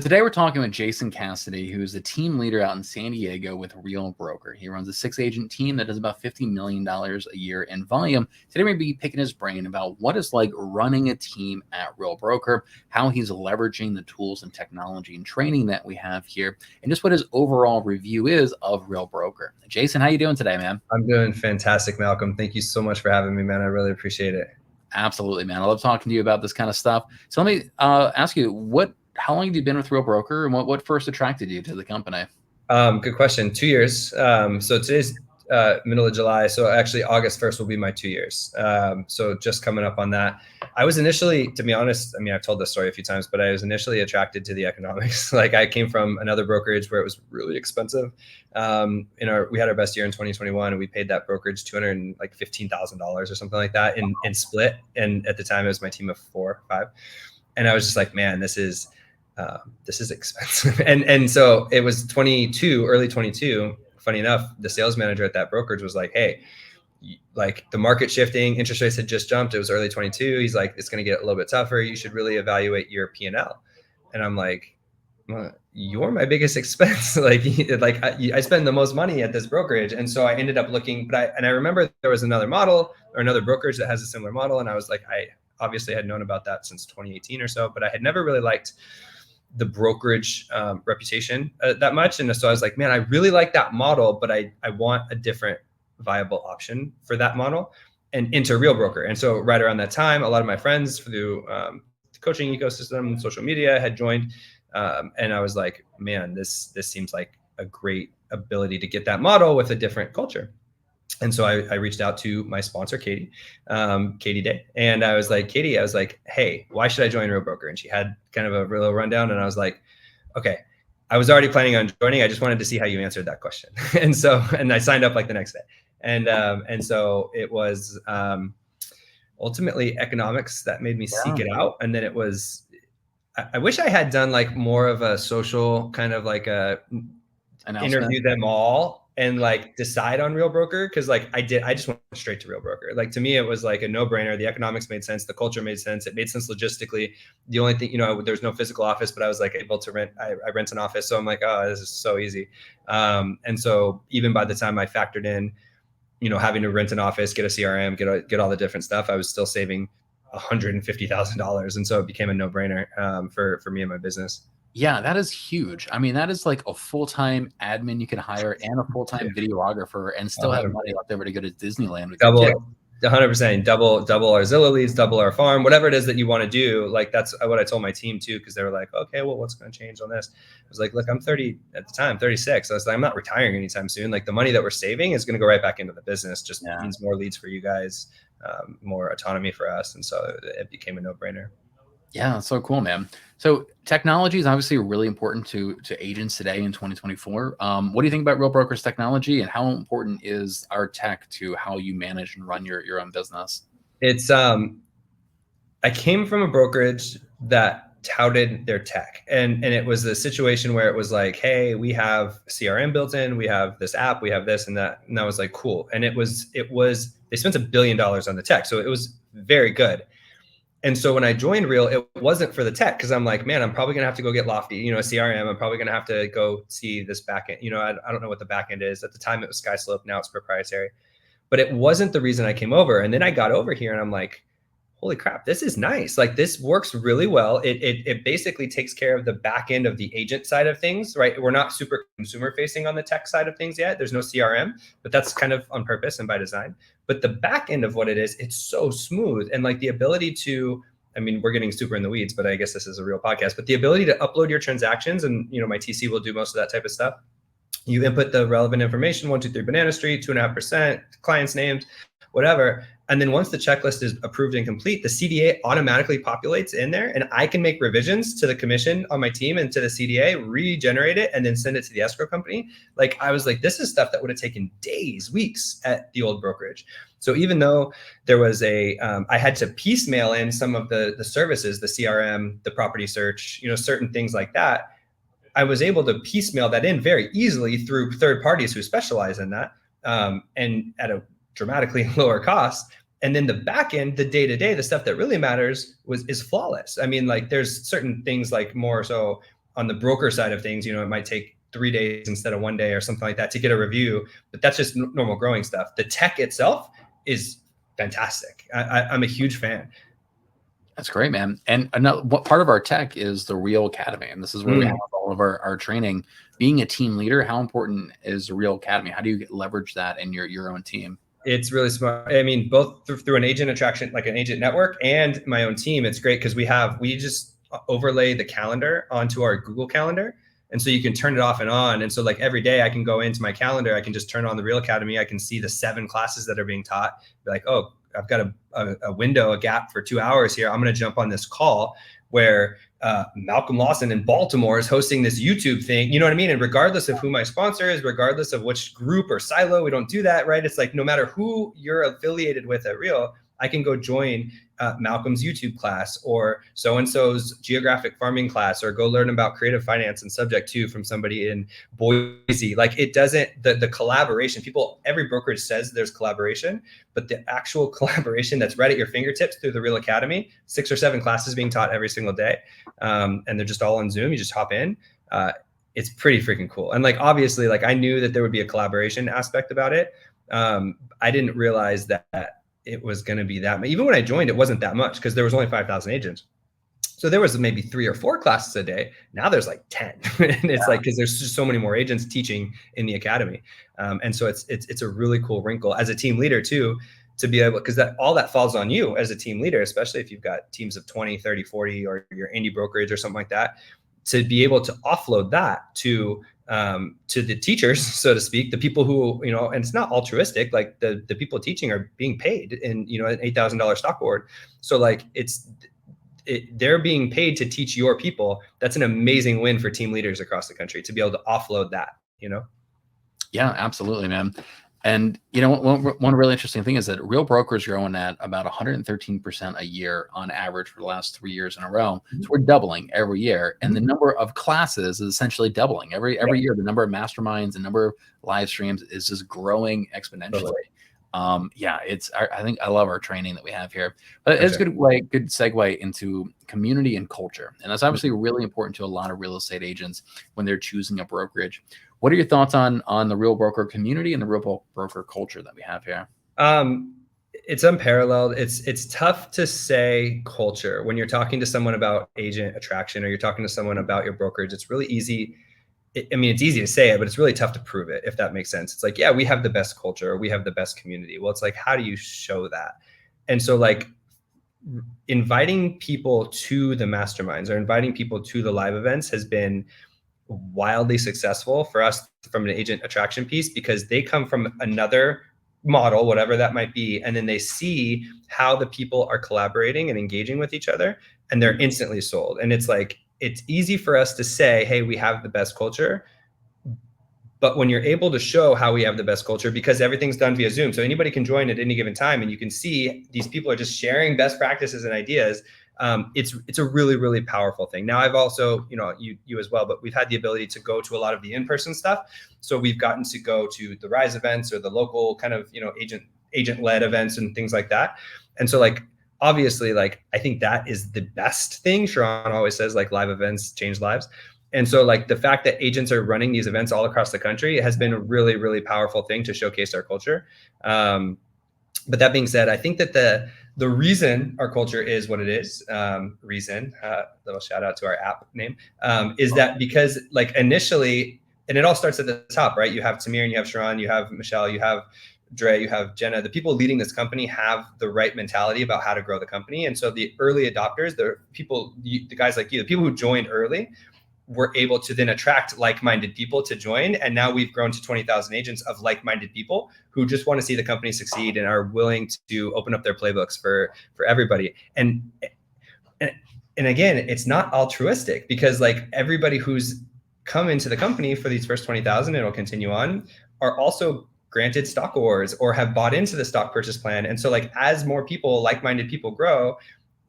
Today we're talking with Jason Cassity, who's a team leader out in San Diego with Real Broker. He runs a 6-agent team that does about $50 million a year in volume. Today we're going to be picking his brain about what it's like running a team at Real Broker, how he's leveraging the tools and technology and training that we have here, and just what his overall review is of Real Broker. Jason, how you doing today, man? I'm doing fantastic, Malcolm. Thank you so much for having me, man. I really appreciate it. Absolutely, man. I love talking to you about this kind of stuff. So let me ask you, how long have you been with Real Broker, and what first attracted you to the company? Good question. 2 years. So today's middle of July. So actually August 1st will be my 2 years. So just coming up on that. I was initially, to be honest, I mean, I've told this story a few times, but I was initially attracted to the economics. Like I came from another brokerage where it was really expensive. We had our best year in 2021 and we paid that brokerage $215,000 or something like that in split. And at the time it was my team of 4 or 5. And I was just like, man, this is expensive. And so it was early 22. Funny enough, the sales manager at that brokerage was like, hey, like the market shifting, interest rates had just jumped. It was early 22. He's like, it's going to get a little bit tougher. You should really evaluate your P&L. And I'm like, well, you're my biggest expense. I spend the most money at this brokerage. And so I ended up looking, I remember there was another model or another brokerage that has a similar model. And I was like, I obviously had known about that since 2018 or so, but I had never really liked the brokerage reputation that much. And so I was like, man, I really like that model, but I want a different viable option for that model and into Real Broker. And so right around that time, a lot of my friends through the coaching ecosystem, social media had joined. And I was like, man, this seems like a great ability to get that model with a different culture. And so I reached out to my sponsor, Katie Day. And I was like, Katie, hey, why should I join Real Broker? And she had kind of a real rundown. And I was like, okay, I was already planning on joining. I just wanted to see how you answered that question. And I signed up like the next day. And so it was ultimately economics that made me seek it out. And then it was, I wish I had done like more of a social kind of like interview them all and like decide on Real Broker. Cause like I just went straight to Real Broker. Like to me, it was like a no brainer. The economics made sense. The culture made sense. It made sense logistically. The only thing, there's no physical office, but I was like able to rent, I rent an office. So I'm like, oh, this is so easy. And so even by the time I factored in, having to rent an office, get a CRM, get all the different stuff, I was still saving $150,000. And so it became a no brainer for me and my business. Yeah, that is huge. I mean, that is like a full-time admin you can hire and a full-time videographer and still have money left over to go to Disneyland with your kid. 100%, double our Zillow leads, double our farm, whatever it is that you want to do. Like that's what I told my team too, because they were like, okay, well, what's going to change on this? I was like, look, I'm 30 at the time, 36. I was like, I'm not retiring anytime soon. Like the money that we're saving is going to go right back into the business. Just means more leads for you guys, more autonomy for us. And so it became a no-brainer. Yeah, that's so cool, man. So technology is obviously really important to agents today in 2024. What do you think about Real Broker's technology, and how important is our tech to how you manage and run your own business? It's I came from a brokerage that touted their tech, and it was a situation where it was like, hey, we have CRM built in, we have this app, we have this and that, and I was like, cool. And it was they spent $1 billion on the tech, so it was very good. And so when I joined Real, it wasn't for the tech, because I'm like, man, I'm probably going to have to go get Lofty, a CRM. I'm probably going to have to go see this backend. I don't know what the backend is. At the time, it was SkySlope. Now it's proprietary. But it wasn't the reason I came over. And then I got over here and I'm like, holy crap, this is nice. Like this works really well. It basically takes care of the back end of the agent side of things, right? We're not super consumer facing on the tech side of things yet. There's no CRM, but that's kind of on purpose and by design. But the back end of what it is, it's so smooth. And like the ability to, I mean, we're getting super in the weeds, but I guess this is a real podcast, but the ability to upload your transactions, and my TC will do most of that type of stuff. You input the relevant information, 123 Banana Street, 2.5%, clients named, whatever. And then once the checklist is approved and complete, the CDA automatically populates in there, and I can make revisions to the commission on my team and to the CDA, regenerate it, and then send it to the escrow company. Like I was like, this is stuff that would have taken days, weeks at the old brokerage. So even though there was I had to piecemeal in some of the services, the CRM, the property search, certain things like that, I was able to piecemeal that in very easily through third parties who specialize in that, and at a dramatically lower cost. And then the back end, the day-to-day, the stuff that really matters is flawless. I mean, like there's certain things like more so on the broker side of things, it might take 3 days instead of 1 day or something like that to get a review, but that's just normal growing stuff. The tech itself is fantastic. I'm a huge fan. That's great, man. And another what part of our tech is the Real Academy, and this is where we have all of our training. Being a team leader, how important is the Real Academy? How do you leverage that in your own team? It's really smart. I mean, both through an agent attraction, like an agent network, and my own team. It's great because we just overlay the calendar onto our Google Calendar. And so you can turn it off and on. And so like every day I can go into my calendar, I can just turn on the Real Academy. I can see the 7 classes that are being taught. Be like, oh, I've got a window, a gap for 2 hours here. I'm going to jump on this call where Malcolm Lawson in Baltimore is hosting this YouTube thing. You know what I mean? And regardless of who my sponsor is, regardless of which group or silo, we don't do that, right? It's like no matter who you're affiliated with at Real, I can go join Malcolm's YouTube class or so-and-so's geographic farming class, or go learn about creative finance and subject to from somebody in Boise. Like it doesn't, the collaboration, every brokerage says there's collaboration, but the actual collaboration that's right at your fingertips through the Real Academy, 6 or 7 classes being taught every single day. And they're just all on Zoom. You just hop in. It's pretty freaking cool. And like, obviously, like I knew that there would be a collaboration aspect about it. I didn't realize that it was going to be that. Even when I joined, it wasn't that much because there was only 5,000 agents. So there was maybe 3 or 4 classes a day. Now there's like 10. And it's like, because there's just so many more agents teaching in the academy. And so it's a really cool wrinkle as a team leader too, to be able, because all that falls on you as a team leader, especially if you've got teams of 20, 30, 40, or your indie brokerage or something like that, to be able to offload that to the teachers, so to speak, the people who, and it's not altruistic, like the people teaching are being paid in, an $8,000 stock board. So like they're being paid to teach your people. That's an amazing win for team leaders across the country to be able to offload that, Yeah, absolutely, man. And one really interesting thing is that Real Broker's growing at about 113% a year on average for the last 3 years in a row. So we're doubling every year, and the number of classes is essentially doubling every year. The number of masterminds, the number of live streams is just growing exponentially. I think I love our training that we have here, but it's a good segue into community and culture, and that's obviously really important to a lot of real estate agents when they're choosing a brokerage. What are your thoughts on the Real Broker community and the Real Broker culture that we have here? It's unparalleled. It's tough to say culture when you're talking to someone about agent attraction, or you're talking to someone about your brokerage. It's really easy. It's easy to say it, but it's really tough to prove it, if that makes sense. It's like, yeah, we have the best culture, or we have the best community. Well, it's like, how do you show that? And so like inviting people to the masterminds or inviting people to the live events has been wildly successful for us from an agent attraction piece, because they come from another model, whatever that might be, and then they see how the people are collaborating and engaging with each other, and they're instantly sold. And it's like, it's easy for us to say, hey, we have the best culture, but when you're able to show how we have the best culture, because everything's done via Zoom, so anybody can join at any given time, and you can see these people are just sharing best practices and ideas. It's a really, really powerful thing. Now, I've also, you as well, but we've had the ability to go to a lot of the in-person stuff. So we've gotten to go to the Rise events or the local kind of, agent-led events and things like that. And so like, obviously, like, I think that is the best thing. Sharon always says like live events change lives. And so like the fact that agents are running these events all across the country has been a really, really powerful thing to showcase our culture. But that being said, I think that the reason our culture is what it is, little shout out to our app name, is that because like initially, and it all starts at the top, right? You have Tamir and you have Sharon, you have Michelle, you have Dre, you have Jenna. The people leading this company have the right mentality about how to grow the company. And so the early adopters, the people, the guys like you, the people who joined early, were able to then attract like-minded people to join. And now we've grown to 20,000 agents of like-minded people who just want to see the company succeed and are willing to open up their playbooks for everybody. And again, it's not altruistic, because like everybody who's come into the company for these first 20,000, it'll continue on, are also granted stock awards or have bought into the stock purchase plan. And so like, as more people, like-minded people grow,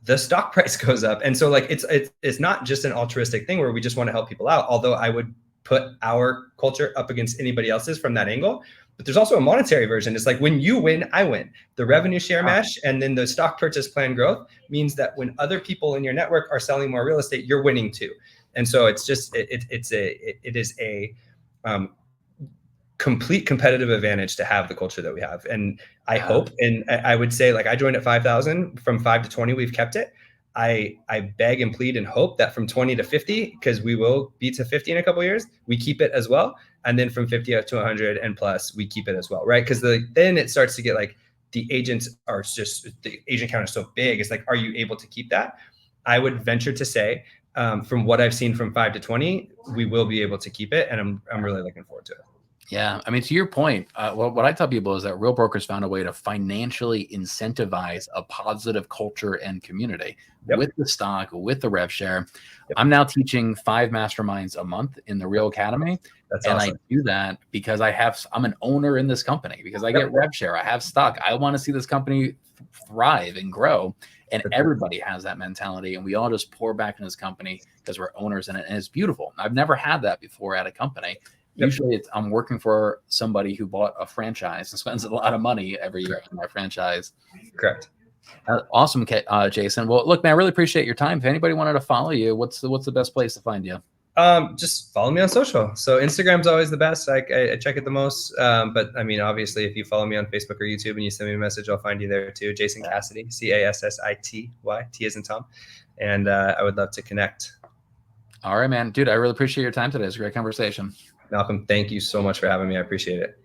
the stock price goes up. And so like, it's not just an altruistic thing where we just want to help people out. Although I would put our culture up against anybody else's from that angle, but there's also a monetary version. It's like, when you win, I win. The revenue share mesh and then the stock purchase plan growth means that when other people in your network are selling more real estate, you're winning too. And so it's just, it is a complete competitive advantage to have the culture that we have. And I hope, and I would say, like, I joined at 5,000, from 5 to 20, we've kept it. I beg and plead and hope that from 20 to 50, because we will be to 50 in a couple of years, we keep it as well. And then from 50 up to 100 and plus, we keep it as well, right? Because then it starts to get like, the agent count is so big. It's like, are you able to keep that? I would venture to say, from what I've seen from 5 to 20, we will be able to keep it. And I'm really looking forward to it. Yeah. I mean, to your point, what I tell people is that Real Brokers found a way to financially incentivize a positive culture and community with the stock, with the rev share. I'm now teaching 5 masterminds a month in the Real Academy. That's and awesome. I do that because I'm an owner in this company, because I get rev share. I have stock. I want to see this company thrive and grow. And everybody has that mentality. And we all just pour back in this company because we're owners in it. And it's beautiful. I've never had that before at a company. Usually I'm working for somebody who bought a franchise and spends a lot of money every year on my franchise. Correct. Awesome, Jason. Well, look, man, I really appreciate your time. If anybody wanted to follow you, what's the best place to find you? Just follow me on social. So Instagram's always the best. I check it the most. But I mean, obviously, if you follow me on Facebook or YouTube and you send me a message, I'll find you there too. Jason Cassity, Cassity, T as in Tom. And I would love to connect. All right, man. Dude, I really appreciate your time today. It's a great conversation. Malcolm, thank you so much for having me. I appreciate it.